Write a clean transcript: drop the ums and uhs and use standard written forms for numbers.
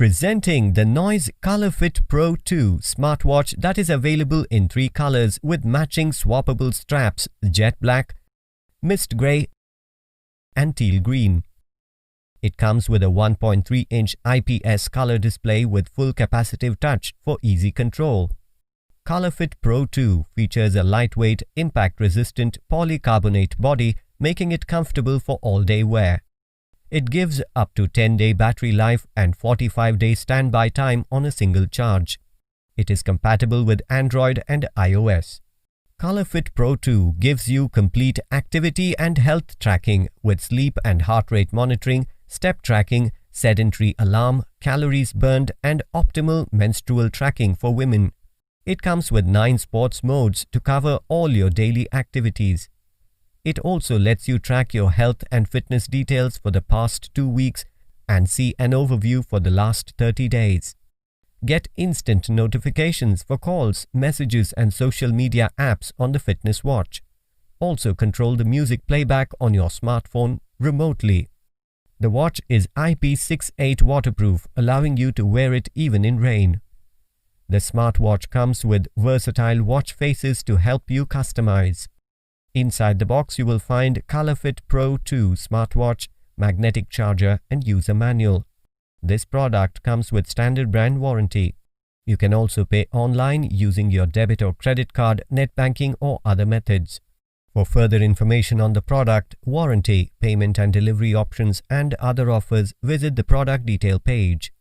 Presenting the Noise colorFit Pro 2 smartwatch that is available in 3 colors with matching swappable straps: jet black, mist grey and teal green. It comes with a 1.3-inch IPS color display with full capacitive touch for easy control. colorFit Pro 2 features a lightweight, impact-resistant polycarbonate body, making it comfortable for all-day wear. It gives up to 10-day battery life and 45-day standby time on a single charge. It is compatible with Android and iOS. colorFit Pro 2 gives you complete activity and health tracking with sleep and heart rate monitoring, step tracking, sedentary alarm, calories burned, and optimal menstrual tracking for women. It comes with 9 sports modes to cover all your daily activities. It also lets you track your health and fitness details for the past 2 weeks and see an overview for the last 30 days. Get instant notifications for calls, messages and social media apps on the fitness watch. Also control the music playback on your smartphone remotely. The watch is IP68 waterproof, allowing you to wear it even in rain. The smartwatch comes with versatile watch faces to help you customize. Inside the box you will find colorFit Pro 2 smartwatch, magnetic charger and user manual. This product comes with standard brand warranty. You can also pay online using your debit or credit card, net banking or other methods. For further information on the product, warranty, payment and delivery options and other offers, visit the product detail page.